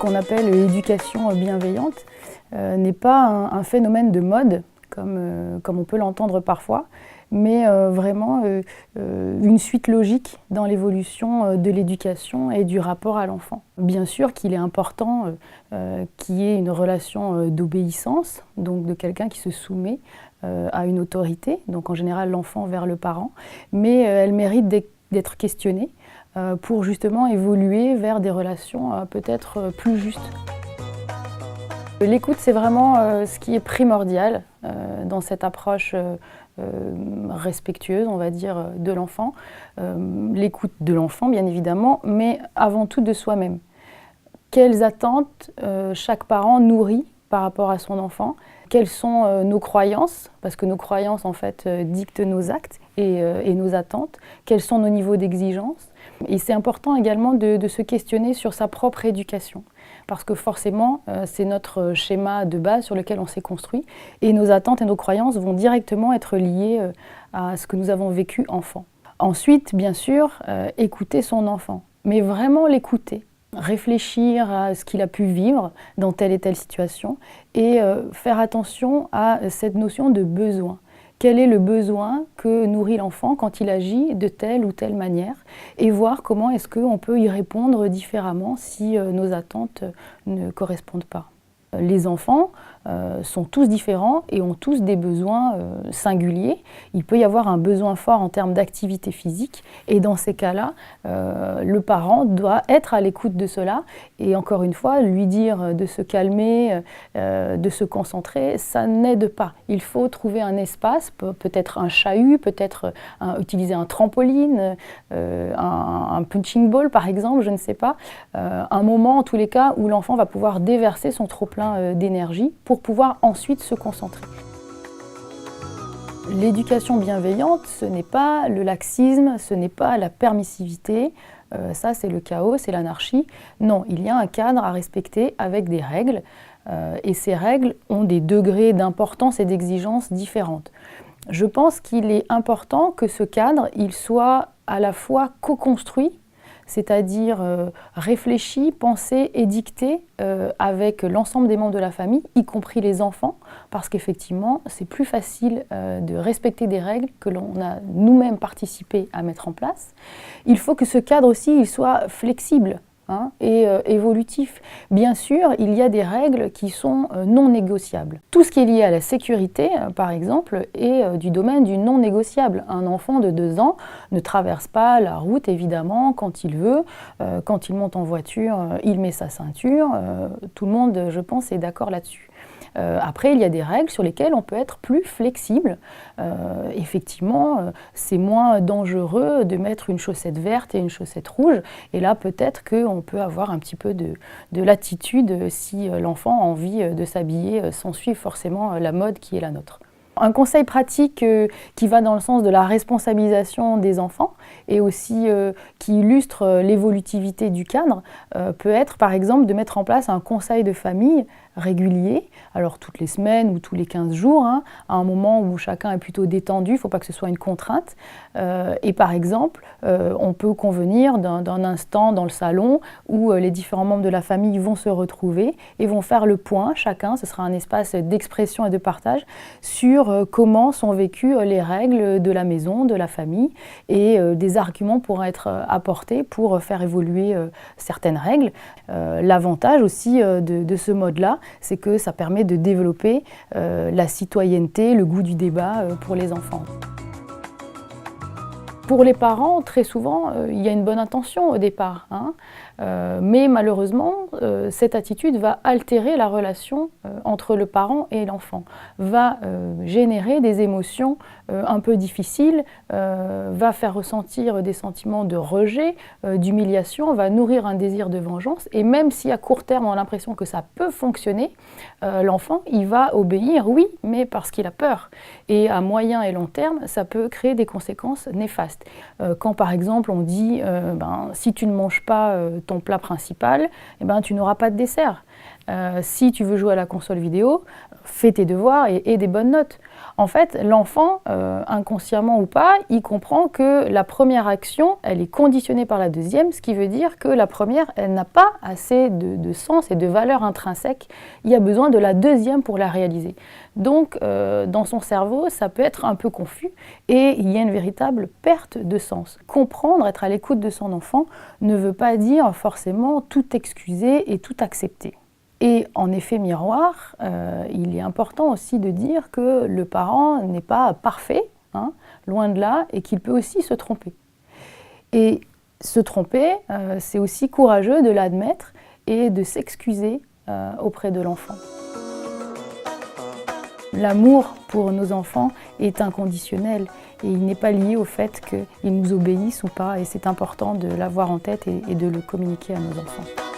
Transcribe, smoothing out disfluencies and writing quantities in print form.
qu'on appelle l'éducation bienveillante n'est pas un phénomène de mode, comme on peut l'entendre parfois, mais vraiment une suite logique dans l'évolution de l'éducation et du rapport à l'enfant. Bien sûr qu'il est important qu'il y ait une relation d'obéissance, donc de quelqu'un qui se soumet à une autorité, donc en général l'enfant vers le parent, mais elle mérite d'être questionnée pour justement évoluer vers des relations peut-être plus justes. L'écoute, c'est vraiment ce qui est primordial dans cette approche respectueuse, on va dire, de l'enfant. L'écoute de l'enfant, bien évidemment, mais avant tout de soi-même. Quelles attentes chaque parent nourrit par rapport à son enfant? Quelles sont nos croyances? Parce que nos croyances, en fait, dictent nos actes et nos attentes. Quels sont nos niveaux d'exigence? Et c'est important également de se questionner sur sa propre éducation. Parce que forcément, c'est notre schéma de base sur lequel on s'est construit. Et nos attentes et nos croyances vont directement être liées à ce que nous avons vécu enfant. Ensuite, bien sûr, écouter son enfant. Mais vraiment l'écouter. Réfléchir à ce qu'il a pu vivre dans telle et telle situation et faire attention à cette notion de besoin. Quel est le besoin que nourrit l'enfant quand il agit de telle ou telle manière et voir comment est-ce qu'on peut y répondre différemment si nos attentes ne correspondent pas. Les enfants sont tous différents et ont tous des besoins singuliers. Il peut y avoir un besoin fort en termes d'activité physique et dans ces cas-là, le parent doit être à l'écoute de cela et encore une fois, lui dire de se calmer, de se concentrer, ça n'aide pas. Il faut trouver un espace, peut-être un chahut, peut-être utiliser un trampoline, un punching ball par exemple, je ne sais pas. Un moment en tous les cas où l'enfant va pouvoir déverser son trop-plein d'énergie pour pouvoir ensuite se concentrer. L'éducation bienveillante, ce n'est pas le laxisme, ce n'est pas la permissivité, ça c'est le chaos, c'est l'anarchie. Non, il y a un cadre à respecter avec des règles et ces règles ont des degrés d'importance et d'exigence différentes. Je pense qu'il est important que ce cadre, il soit à la fois co-construit, c'est-à-dire réfléchi, pensé et dicté avec l'ensemble des membres de la famille, y compris les enfants, parce qu'effectivement, c'est plus facile de respecter des règles que l'on a nous-mêmes participé à mettre en place. Il faut que ce cadre aussi il soit flexible. Et évolutif. Bien sûr, il y a des règles qui sont non négociables. Tout ce qui est lié à la sécurité, par exemple, est du domaine du non négociable. Un enfant de 2 ans ne traverse pas la route, évidemment, quand il veut. Quand il monte en voiture, il met sa ceinture. Tout le monde, je pense, est d'accord là-dessus. Après, il y a des règles sur lesquelles on peut être plus flexible. Effectivement, c'est moins dangereux de mettre une chaussette verte et une chaussette rouge. Et là, peut-être qu'on peut avoir un petit peu de latitude si l'enfant a envie de s'habiller sans suivre forcément la mode qui est la nôtre. Un conseil pratique qui va dans le sens de la responsabilisation des enfants et aussi qui illustre l'évolutivité du cadre peut être par exemple de mettre en place un conseil de famille régulier, alors toutes les semaines ou tous les 15 jours, à un moment où chacun est plutôt détendu, il ne faut pas que ce soit une contrainte. Et par exemple, on peut convenir d'un instant dans le salon où les différents membres de la famille vont se retrouver et vont faire le point, chacun, ce sera un espace d'expression et de partage, sur comment sont vécues les règles de la maison, de la famille, et des arguments pourront être apportés pour faire évoluer certaines règles. L'avantage aussi de ce mode-là, c'est que ça permet de développer la citoyenneté, le goût du débat pour les enfants. Pour les parents, très souvent, il y a une bonne intention au départ, mais malheureusement, cette attitude va altérer la relation entre le parent et l'enfant, va générer des émotions un peu difficiles, va faire ressentir des sentiments de rejet, d'humiliation, va nourrir un désir de vengeance, et même si à court terme on a l'impression que ça peut fonctionner, l'enfant il va obéir, oui, mais parce qu'il a peur. Et à moyen et long terme, ça peut créer des conséquences néfastes. Quand par exemple on dit si tu ne manges pas ton plat principal, tu n'auras pas de dessert. Si tu veux jouer à la console vidéo, fais tes devoirs et des bonnes notes. En fait, l'enfant, inconsciemment ou pas, il comprend que la première action, elle est conditionnée par la deuxième, ce qui veut dire que la première, elle n'a pas assez de sens et de valeur intrinsèque. Il y a besoin de la deuxième pour la réaliser. Donc, dans son cerveau, ça peut être un peu confus et il y a une véritable perte de sens. Comprendre, être à l'écoute de son enfant ne veut pas dire forcément tout excuser et tout accepter. Et en effet miroir, il est important aussi de dire que le parent n'est pas parfait, hein, loin de là, et qu'il peut aussi se tromper. Et se tromper, c'est aussi courageux de l'admettre et de s'excuser auprès de l'enfant. L'amour pour nos enfants est inconditionnel et il n'est pas lié au fait qu'ils nous obéissent ou pas, et c'est important de l'avoir en tête et de le communiquer à nos enfants.